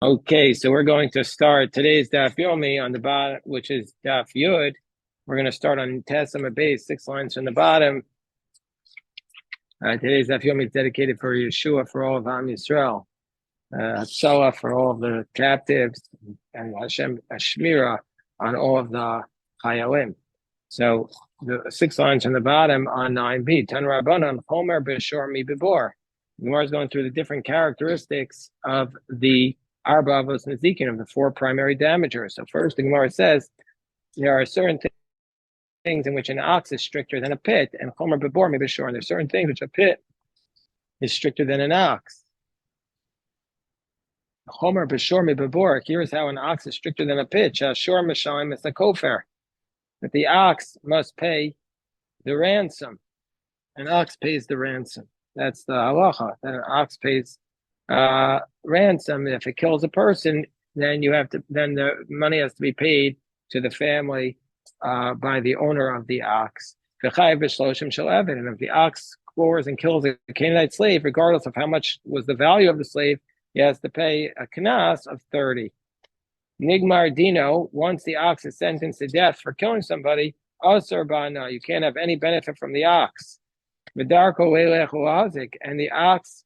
Okay, so we're going to start today's Daf Yomi on the bottom, which is Daf Yud. We're going to start on Tesama base, 6 lines from the bottom. Today's Daf Yomi is dedicated for Yeshua, for all of Am Yisrael, Hatzalah for all of the captives, and Hashem Shmira on all of the Chayalim. So the 6 lines from the bottom on 9b, Tan Rabbanan, Homer B'Shor Mi B'Bor. Gemara is going through the different characteristics of the Arba Avos Nezikin, of the four primary damagers. So first, the Gemara says there are certain things in which an ox is stricter than a pit, and Homer B'Bor Mi B'Shor, and there's certain things which a pit is stricter than an ox. Homer B'Shor Mi B'Bor, here's how an ox is stricter than a pit. Shashor Mishalim is a kofer, that the ox must pay the ransom. An ox pays the ransom. That's the halacha, that an ox pays ransom. If it kills a person, then the money has to be paid to the family by the owner of the ox. And if the ox scores and kills a Canaanite slave, regardless of how much was the value of the slave, he has to pay a knas of 30. Nigmar Dino, once the ox is sentenced to death for killing somebody, Asur Bana, you can't have any benefit from the ox. Medarko and the ox,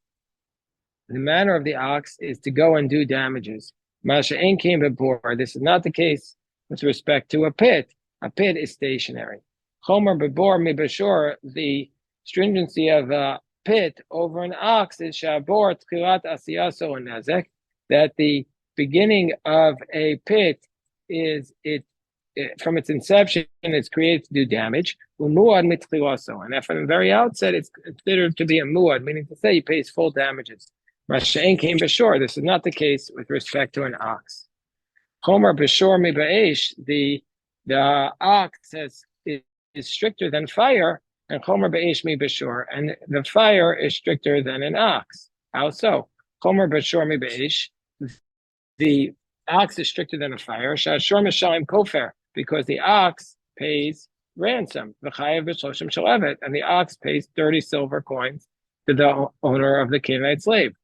the manner of the ox is to go and do damages. Masha Ein came before. This is not the case with respect to a pit. A pit is stationary. Chomer bebor mi bashor, the stringency of a pit over an ox is shabor tchilat asiyaso and nezek, that the beginning of a pit is from its inception, it's created to do damage. And that from the very outset, it's considered to be a muad, meaning to say he pays full damages. Rasha'in came b'shor. This is not the case with respect to an ox. Homer b'shor mi ba'esh, the ox is stricter than fire, and Homer ba'esh mi b'shor, and the fire is stricter than an ox. How so? Homer b'shor mi ba'esh, the ox is stricter than a fire. Shashor mishalim kofer, because the ox pays ransom. V'chayev b'shloshim shalevet, and the ox pays 30 silver coins to the owner of the Canaanite slave.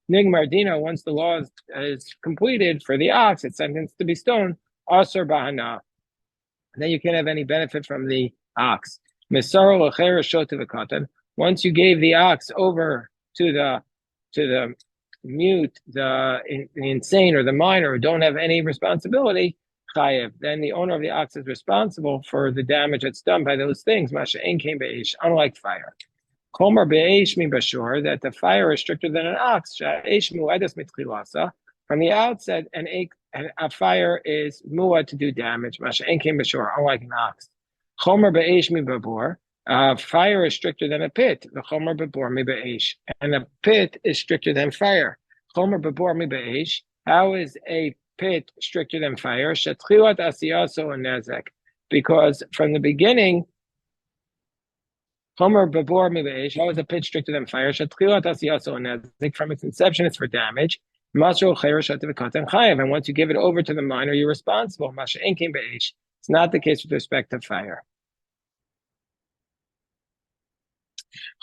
Nigmar Dina, once the law is completed for the ox, it's sentenced to be stoned. Asur bahana, and then you can't have any benefit from the ox. Misaro l'cheir shotev katan. Once you gave the ox over to the mute, the insane or the minor who don't have any responsibility, chayev, then the owner of the ox is responsible for the damage that's done by those things. Masha ein came beish, unlike fire. Komer be'esh mi bashur, that the fire is stricter than an ox. Sha'esh mu'edas mitchilasa. From the outset, a fire is mu'ad to do damage. Masha ein came bashur, unlike an ox. Chomer be'esh mi babor. Fire is stricter than a pit. The chomer babor mi be'esh, and a pit is stricter than fire. Chomer babor mi be'esh. How is a pit stricter than fire? Shatchilat asiyaso and nezek, because from the beginning, Homer babor mi be'esh. How is a pit stricter than fire? Shatchilat asiyaso and nezek. From its inception, it's for damage. Masro chayr shativ katan chayev, and once you give it over to the minor, you're responsible. Masha ein came be'esh. It's not the case with respect to fire.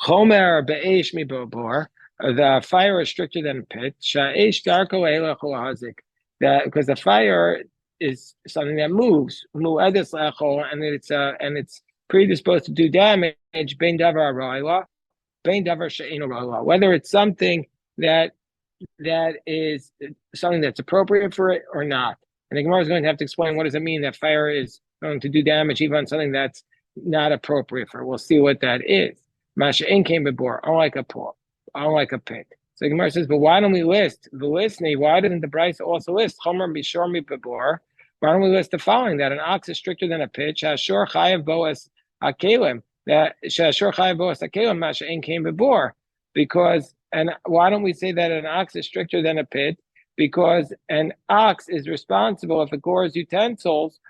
Chomer be'esh mi babor. The fire is stricter than a pit. Sha'esh darko elach hazik. That because the fire is something that moves, and it's predisposed to do damage. Bein davar arayla, bein davar she'ein arayla. Whether it's something that is something that's appropriate for it or not. And the Gemara is going to have to explain what does it mean that fire is going to do damage even on something that's not appropriate for it. We'll see what that is. Masha ein came before, unlike a pit. So the Gemara says, but why don't we list the listening? Why didn't the Bryce also list Chomer b'shor mi b'bor? Why don't we list the following: that an ox is stricter than a pit, Shashor chayev boas hakelim, that Shashor chayev boas hakelim, Masha ein came b'bor. Because, and why don't we say that an ox is stricter than a pit? Because an ox is responsible if it gores utensils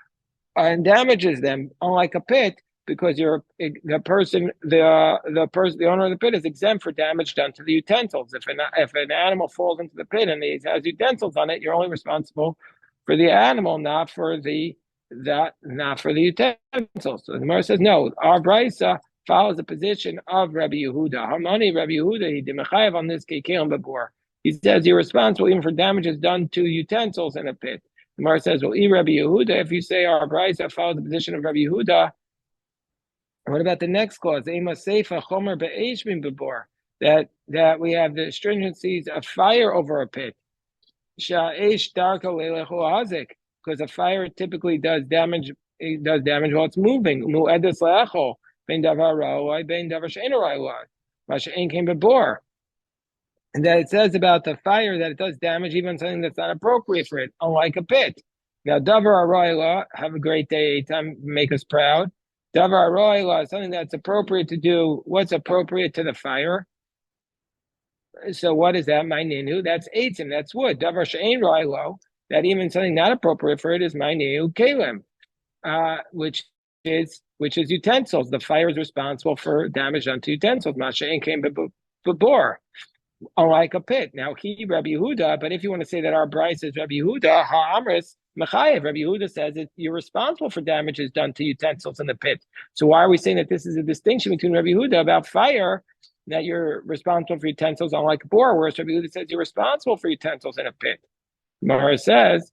and damages them, unlike a pit, because the owner of the pit is exempt for damage done to the utensils. If an animal falls into the pit and it has utensils on it, you're only responsible for the animal, not for the utensils. So the Gemara says no. Our brisa follows the position of Rabbi Yehuda. Harmoni Rabbi Yehuda he demechayev on this kekelim babor. He says you're responsible even for damages done to utensils in a pit. The Gemara says, well, Rabbi Yehuda, if you say our brisa follows the position of Rabbi Yehuda, what about the next clause? Ema seifa chomer be'esh min bebor. That we have the stringencies of fire over a pit. Sha'esh darka le'lechu hazik, because a fire typically does damage. It does damage while it's moving. Mu'edes le'echo ben davar ra'oi ben davar she'ein ra'oi. Masha'ein came bebor. And that it says about the fire that it does damage even something that's not appropriate for it, unlike a pit. Now, davar aroila, have a great day, time make us proud. Davar aroila is something that's appropriate to do. What's appropriate to the fire? So what is that? My ninu, that's eitzim, that's wood. Davar she'ein roilo, that even something not appropriate for it is my ninu kalim, which is utensils. The fire is responsible for damage done to utensils. Masha'ein came bebor. Unlike a pit. Now he Rabbi Yehuda, but if you want to say that our brisa is Rabbi Yehuda, ha'amris mechayev. Rabbi Yehuda says that you're responsible for damages done to utensils in the pit. So why are we saying that this is a distinction between Rabbi Yehuda about fire, that you're responsible for utensils, unlike a bor, whereas Rabbi Yehuda says you're responsible for utensils in a pit? Mara says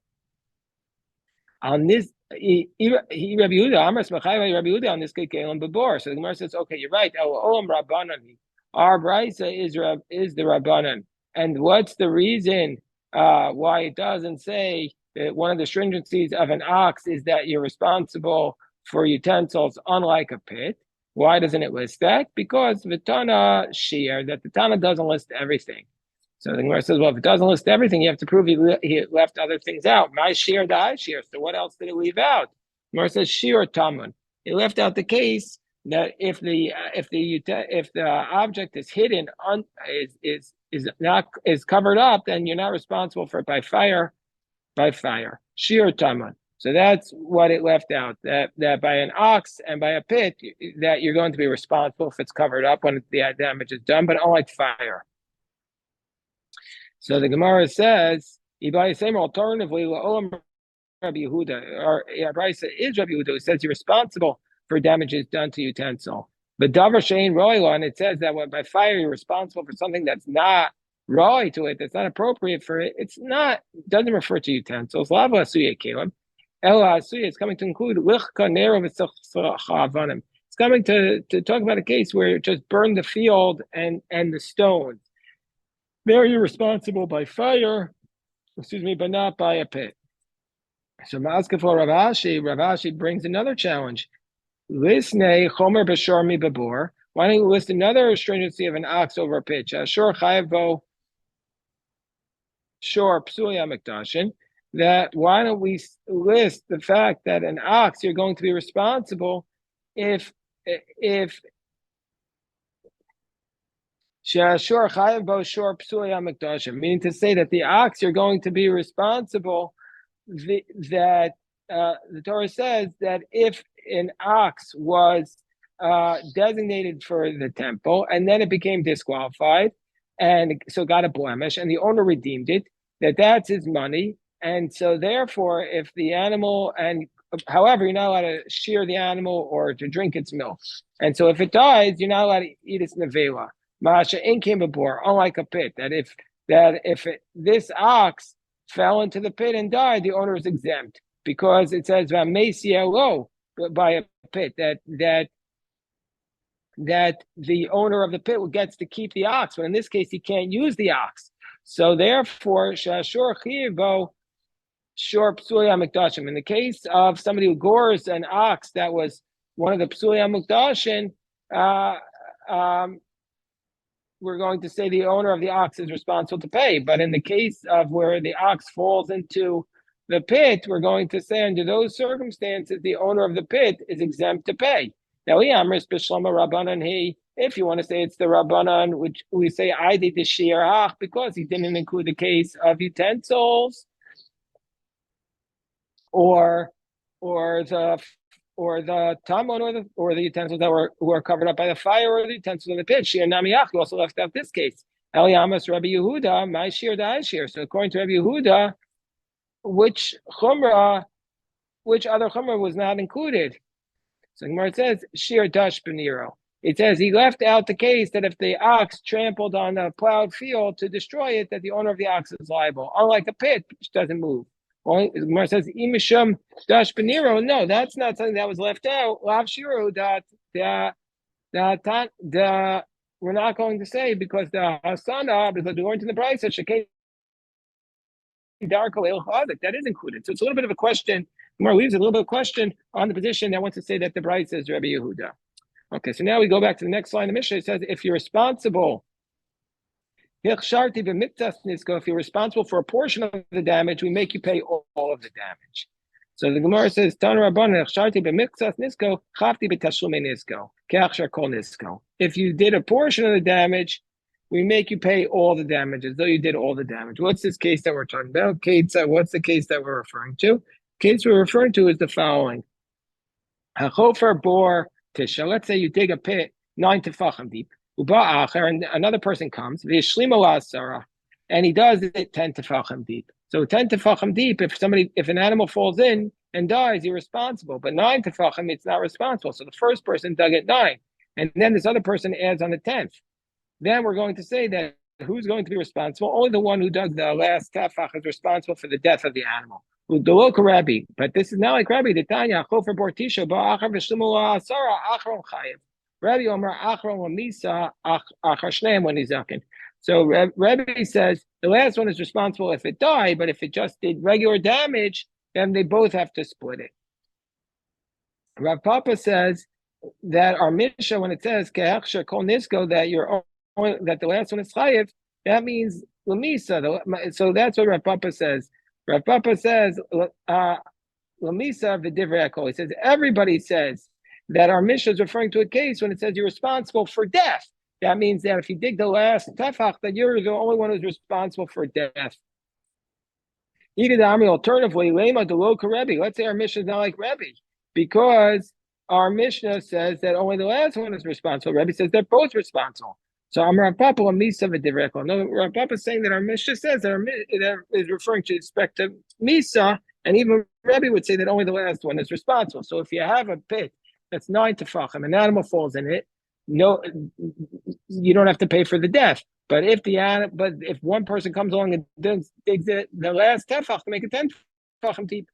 on this. He Rabbi Yehuda, Amris mechayev Rabbi Yehuda on this kekelim bebor. So the Gemara says, okay, you're right. Olam rabbanan. Our brisa is the Rabbanan. And what's the reason why it doesn't say that one of the stringencies of an ox is that you're responsible for utensils, unlike a pit? Why doesn't it list that? Because Vitana Shir, that the Tana doesn't list everything. So the Gemara says, well, if it doesn't list everything, you have to prove he left other things out. My Shir, the I Shir. So what else did it leave out? The Gemara says, Shir Tamun. He left out the case that if the object is hidden is covered up, then you're not responsible for it by fire. Shir taman. So that's what it left out. That by an ox and by a pit, that you're going to be responsible if it's covered up when the damage is done, but unlike fire. So the Gemara says, alternatively, Rabbi Yehuda, or Brisa is Rabbi Yehuda, who says you're responsible for damages done to utensil. But davar she'ein roila, and it says that when by fire you're responsible for something that's not roi to it, that's not appropriate for it. It doesn't refer to utensils. Lava asuya kelim. Ela asuya is coming to include lichka nero v'tzachavanim. It's coming to talk about a case where it just burned the field and the stones. There you're responsible by fire, but not by a pit. So Maskefo Rav Ashi brings another challenge. Lisnei chomer b'shor mi bebor. Why don't you list another stringency of an ox over a pit? Shor chayvo shor psuya mikdashin. That why don't we list the fact that an ox you're going to be responsible if shor chayvo shor psuya mikdashin, meaning to say that the ox you're going to be responsible that the Torah says that if an ox was designated for the temple and then it became disqualified and so got a blemish and the owner redeemed it, that's his money. And so therefore, if the animal, and however, you're not allowed to shear the animal or to drink its milk. And so if it dies, you're not allowed to eat its nevela. Masha inkim bebor, unlike a pit, this ox fell into the pit and died, the owner is exempt, because it says by a pit that the owner of the pit gets to keep the ox, but in this case he can't use the ox. So therefore, shashor chivo shor psuya mikdashim. In the case of somebody who gores an ox that was one of the psuya mikdashim, we're going to say the owner of the ox is responsible to pay. But in the case of where the ox falls into the pit, we're going to say under those circumstances, the owner of the pit is exempt to pay. Now, if you want to say it's the Rabbanan, which we say I did the Shir because he didn't include the case of utensils or the tamon or the utensils that were covered up by the fire, or the utensils in the pit. Shir namiyach, you also left out this case. El Yamas Rabbi Yehuda, my shir da shir. So according to Rabbi Yehuda, which other chumrah was not included? So Gemara says shir dash beniro. It says he left out the case that if the ox trampled on a plowed field to destroy it, that the owner of the ox is liable. Unlike a pit, which doesn't move. Only Gemara says imisham dash beniro. No, that's not something that was left out. Lav shiru the we're not going to say because the hasana, because we learned in the price that that is included. So it's a little bit of a question. Gemara leaves a little bit of a question on the position that wants to say that the price is Rabbi Yehuda. Okay, so now we go back to the next line of Mishnah. It says, if you're responsible, if you're responsible for a portion of the damage, we make you pay all of the damage. So the Gemara says, if you did a portion of the damage, we make you pay all the damages, though you did all the damage. What's this case that we're talking about? What's the case that we're referring to? The case we're referring to is the following. Hachofer bore tisha. Let's say you dig a pit 9 tefachim deep. And another person comes, and he does it 10 tefachim deep. So 10 tefachim deep, if an animal falls in and dies, you're responsible. But 9 tefachim, it's not responsible. So the first person dug it 9, and then this other person adds on the 10th. Then we're going to say that who's going to be responsible? Only the one who dug the last tefach is responsible for the death of the animal. The local Rabbi, but this is not like Rabbi. The Tanya Chofer Bortisha Ba'achar V'Shlimu Asara Achron Chayev. Rabbi Omer Achron Lamisa Achar Shneim when he's zaken. So Rabbi says the last one is responsible if it died, but if it just did regular damage, then they both have to split it. Rav Papa says that our Mishnah, when it says Ke'achsher Kol Nisko, that the last one is Chayev, that means Lamisa. So that's what Rav Papa says. Rav Papa says, Lamisa v'divrei hakol. He says, everybody says that our Mishnah is referring to a case when it says you're responsible for death. That means that if you dig the last tefach, that you're the only one who's responsible for death. Alternatively, Lema Deloka Rebbe. Let's say our Mishnah is not like Rebbe, because our Mishnah says that only the last one is responsible. Rebbe says they're both responsible. So I'm Rav Papa Misa v'divrei. No, Rav Papa is saying that our Mishnah says that is referring to respect to Misa, and even Rebbe would say that only the last one is responsible. So if you have a pit that's 9 tefachim, an animal falls in it, no, you don't have to pay for the death. But if one person comes along and digs it, the last tefach to make it 10 tefachim deep,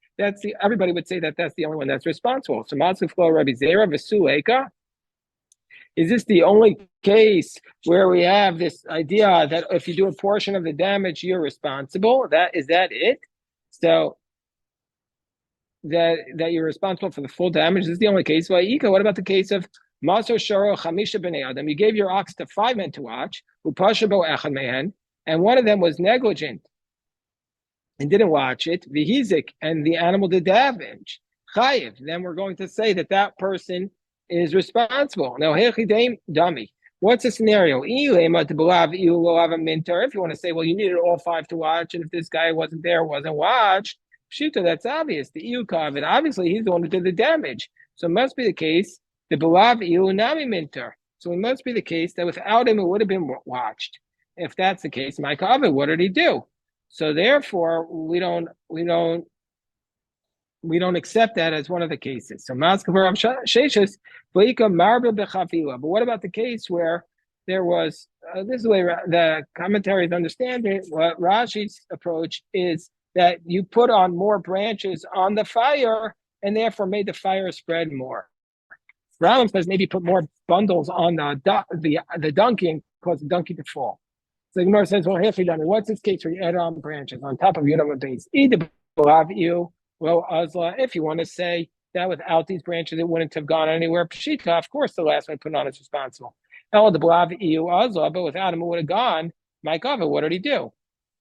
everybody would say that that's the only one that's responsible. So Matzuf Klo Rabbi Zera V'Suleika. Is this the only case where we have this idea that if you do a portion of the damage, you're responsible? Is that it? So that you're responsible for the full damage. This is the only case. What about the case of Maso Sharo Chamisha B'nei Adam? You gave your ox to 5 men to watch, Upasha Bo Echad Mehen, and one of them was negligent and didn't watch it. Vihizik, and the animal did damage. Chayiv. Then we're going to say that person is responsible. Now, dummy. What's the scenario? If you want to say, well, you needed all 5 to watch, and if this guy wasn't there, wasn't watched, Pshita, that's obvious. The Iu Kavid, obviously, he's the one who did the damage. So it must be the case, the Balav Iu Nami Minter. So it must be the case that without him, it would have been watched. If that's the case, my Kavid, what did he do? So therefore, we don't accept that as one of the cases. So Maskavar Sheshes, but what about the case where there was, this is the way the commentaries understand it, what Rashi's approach is that you put on more branches on the fire and therefore made the fire spread more. Rambam says maybe put more bundles on the donkey and cause the donkey to fall. So the Gemara says, well, what's this case where you add on branches on top of Yudam base? Either if you want to say that without these branches, it wouldn't have gone anywhere. Pshita, of course, the last one put on is responsible. But without him, it would have gone. My God, what did he do?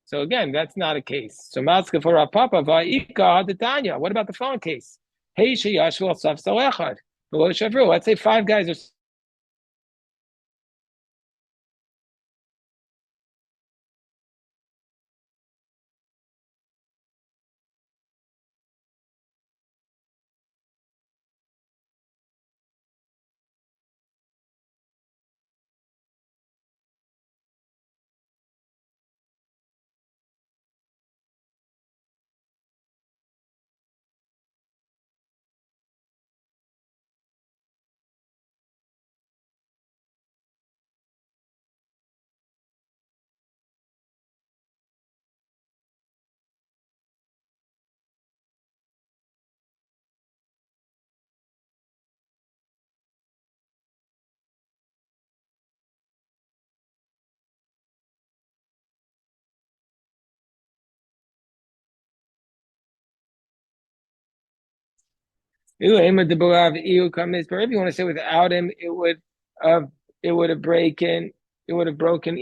So again, that's not a case. So Matzka for Rav Papa va'ika the Tanya. What about the phone case? Hey, sheyashvu saf salechad. Let's say 5 guys are If you want to say without him, have it would have broken. It would have broken.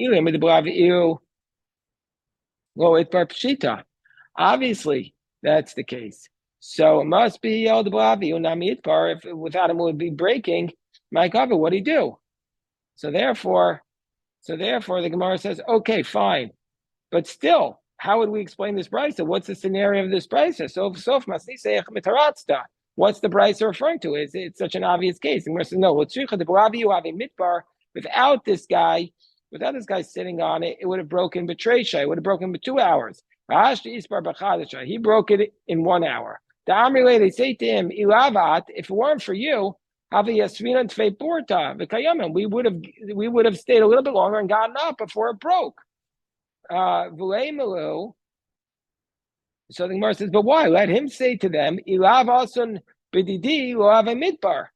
Well, it's pshita. Obviously, that's the case. So it must be El Deblavi Unamidbar. If without him it would be breaking. My cover, what do you do? So therefore, the Gemara says, okay, fine. But still, how would we explain this brisa? What's the scenario of this brisa? What's the brisa referring to? Is it such an obvious case? And we're saying, no, without this guy, sitting on it, it would have broken Betresha. It would have broken for 2 hours. He broke it in 1 hour. The Amri, they say to him, if it weren't for you, we would have stayed a little bit longer and gotten up before it broke. So the Gemara says, but why? Let him say to them, Ilav asun b'didi lo have a midbar.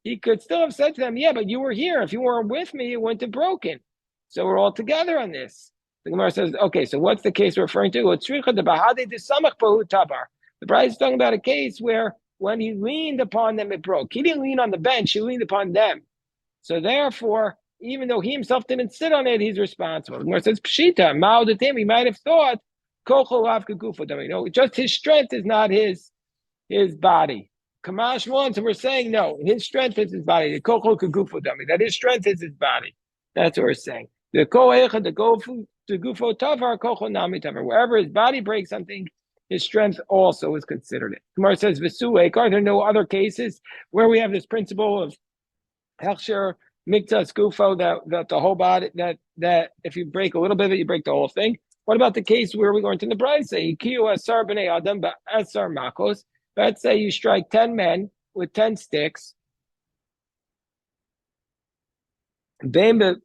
He could still have said to them, yeah, but you were here. If you weren't with me, it wouldn't have broken. So we're all together on this. The Gemara says, okay, so what's the case we're referring to? The bride is talking about a case where when he leaned upon them, it broke. He didn't lean on the bench, he leaned upon them. So therefore, even though he himself didn't sit on it, he's responsible. The Gemara says, Pshita, Ma'odatim, he might have thought, just his strength is not his body. Kamash wants, and we're saying no, his strength is his body. That his strength is his body. That's what we're saying. The gufo tavar kocho nami tavar. Wherever his body breaks something, his strength also is considered it. Gemara says, V'suek, are there no other cases where we have this principle of hechsher miktas gufo that the whole body that if you break a little bit of it, you break the whole thing? What about the case where we go into the bride say Ikiyu asar b'nei adam asar makos? Let's say you strike 10 men with 10 sticks. Let's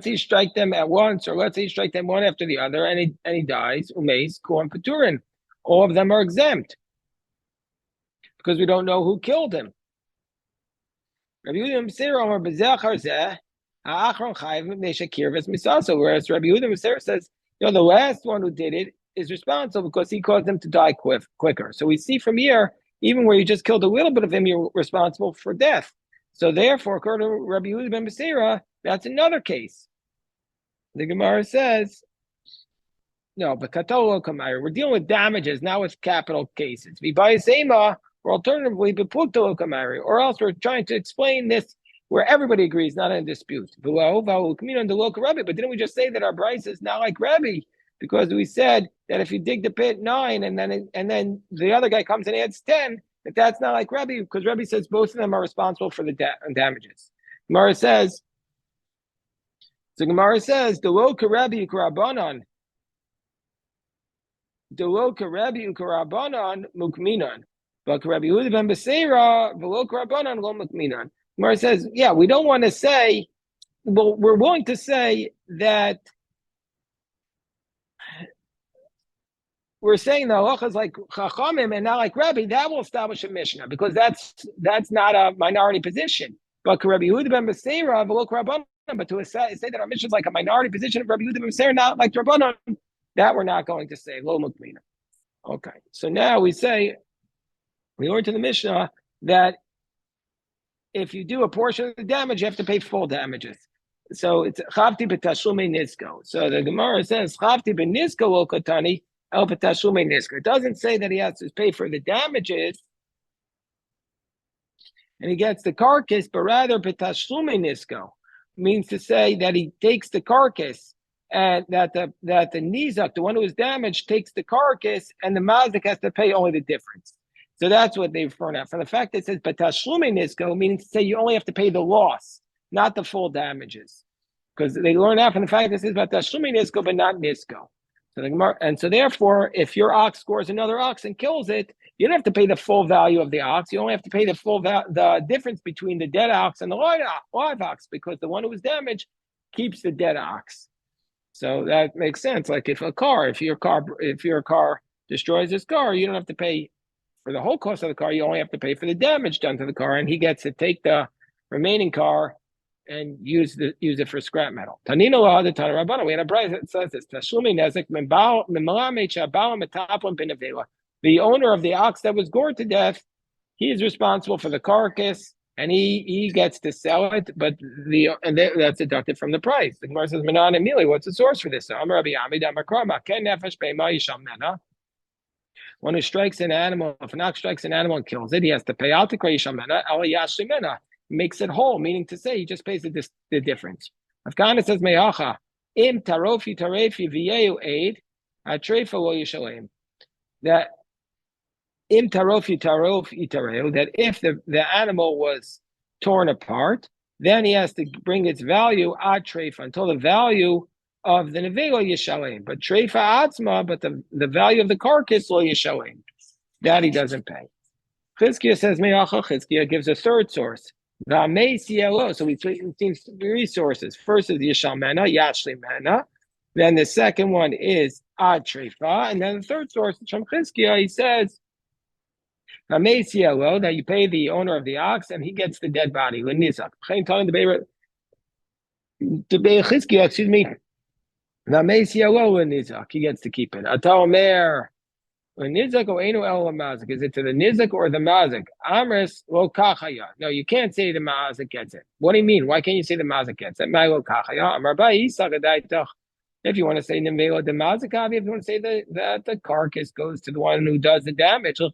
say you strike them at once, or let's say you strike them one after the other, and he dies. Umeis kuan paturin. All of them are exempt because we don't know who killed him. Rabbi Yehuda whereas Rabbi Yehuda says, the last one who did it is responsible because he caused them to die quicker. So we see from here, even where you just killed a little bit of him, you're responsible for death. So therefore, according to Rabbi Yehuda ben Beseira, that's another case. The Gemara says, no, but Katolo Kamari, we're dealing with damages, not with capital cases. Or alternatively, or else we're trying to explain this where everybody agrees, not in a dispute. But didn't we just say that our Bryce is not like Rabbi? Because we said that if you dig the pit 9 and then the other guy comes and adds 10, that's not like Rabbi, because Rabbi says both of them are responsible for the damages. Gemara says, Delo Rabbi Ukarabanan. Delo Rabbi Ukarabanan Mukminan. But Rabbi Yehuda ben Beseira, V'lo Karabanan lo Mukminan. Gemara says, yeah, we don't want to say, well, we're willing to say that we're saying the halacha is like Chachamim and not like Rabbi. That will establish a Mishnah because that's not a minority position. But Rabbi Yehuda ben Beseira, V'lo Karabanan, but to say that our Mishnah is like a minority position of Rabbi Yehuda ben Beseira, not like Rabbanan, that we're not going to say lo Mukminan. Okay, so now we learned in the Mishnah that if you do a portion of the damage, you have to pay full damages. So it's chavti b'tashlume nisko. So the Gemara says chavti b'nisko lo katani el b'tashlume nisko. It doesn't say that he has to pay for the damages and he gets the carcass, but rather b'tashlume nisko means to say that he takes the carcass and that the nizak, the one who is damaged, takes the carcass and the mazik has to pay only the difference. So that's what they've thrown out. From the fact that it says "Batashlume nisko," meaning to say you only have to pay the loss, not the full damages, because they learn out from the fact that it says "Batashlume nisko," but not nisko. So therefore, if your ox scores another ox and kills it, you don't have to pay the full value of the ox. You only have to pay the difference between the dead ox and the live ox, because the one who was damaged keeps the dead ox. So that makes sense. Like if your car destroys this car, you don't have to pay for the whole cost of the car. You only have to pay for the damage done to the car, and he gets to take the remaining car and use it for scrap metal. Tanina la the Tana Rabbana. We had a bride that says this: Tashlumi nezek min malame chabala metaplim benavela. the owner of the ox that was gored to death, he is responsible for the carcass, and he gets to sell it, but that's deducted from the price. The Gemara says, "Manan Emili, what's the source for this?" One who strikes an animal, if an ox strikes an animal and kills it, he has to pay out the makes it whole, meaning to say he just pays the difference. Afghana says, Me'acha, im tarofi tarefi v'yehu aid, atrefa lo yishalem. That im tarofi tareu, that if the animal was torn apart, then he has to bring its value ad trefa until the value of the nevela yishalem. But trefa atzma, but the value of the carcass lo yishalem. That he doesn't pay. Chizkiah says, Me'acha, Chizkiah gives a third source. So we see three sources. First is Yishalmena, Yashlimena. Then the second one is Ad Trefa. And then the third source is from Chizkiah. He says, that you pay the owner of the ox and he gets the dead body. L'nizak. Chizkiah, excuse me. He gets to keep it. Ataomer. Nizak or Enu El Mazik? Is it to the Nizak or the Mazik? Amris lo kachaya. No, you can't say the Mazik gets it. What do you mean? Why can't you say the Mazik gets it? My lo kachaya. Amar ba Yisach. If you want to say Nimvelo the Mazik, if you want to say that the carcass goes to the one who does the damage, it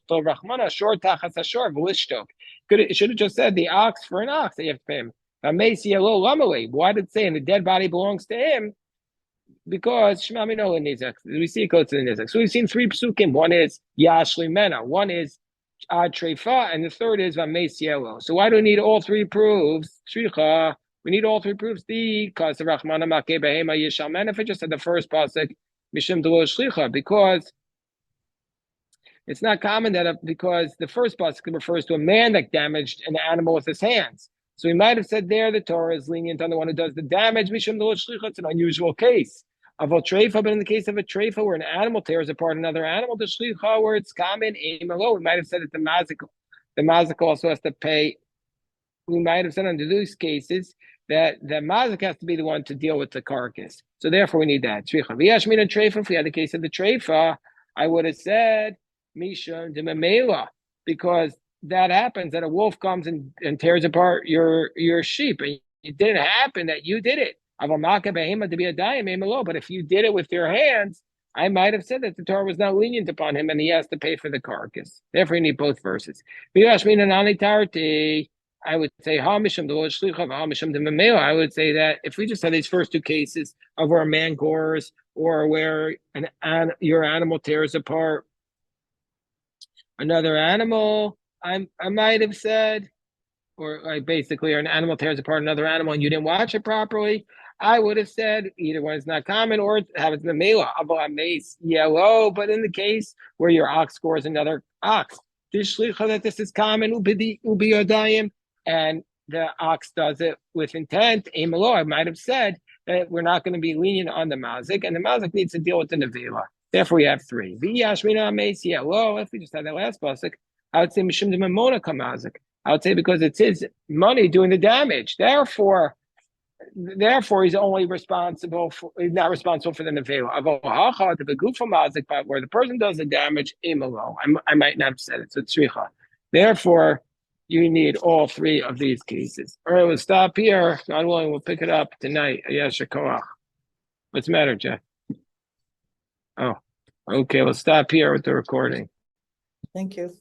should have just said the ox for an ox that you have to pay him. Why did it say and the dead body belongs to him? Because we see it goes to the nizak. So we've seen three psukim. One is Yashli Mena, one is Ad Trefa, and the third is Vamesielo. So why do we need all three proofs? Shricha. We need all three proofs. Because the Rachmana Makeh Behema Yishal Mena. If it just said the first pasuk, Mishim Delo Shricha, because it's not common that because the first pasuk refers to a man that damaged an animal with his hands. So we might have said there the Torah is lenient on the one who does the damage. Mishum Delo Shricha. It's an unusual case. Of a treifa, but in the case of a treifa where an animal tears apart another animal, the shlicha where it's common, we might have said that the mazik also has to pay. We might have said under these cases that the mazik has to be the one to deal with the carcass. So therefore we need that. V'yashmin and treifa, if we had the case of the treifa, I would have said mishum de memela, because that happens that a wolf comes and tears apart your sheep, and it didn't happen that you did it. But if you did it with your hands, I might have said that the Torah was not lenient upon him and he has to pay for the carcass. Therefore, you need both verses. I would say, I would say that if we just had these first two cases of where a man gores or where your animal tears apart another animal, I might have said, or like basically, or an animal tears apart another animal and you didn't watch it properly, I would have said either one is not common or it happens in the mela. Yellow, but in the case where your ox scores another ox, that this is common, and the ox does it with intent. I might have said that we're not going to be lenient on the mazik, and the mazik needs to deal with the nevela. Therefore, we have three. If we just had that last pasuk, I would say mishum de memona kamazik. I would say because it's his money doing the damage. Therefore, he's only responsible for, he's not responsible for the nevela. The begufa mazik, but where the person does the damage, imalo. I might not have said it. So tzricha. Therefore, you need all three of these cases. All right, we'll stop here. God willing, we'll pick it up tonight. Yasher koach. What's the matter, Jeff? Oh, okay. We'll stop here with the recording. Thank you.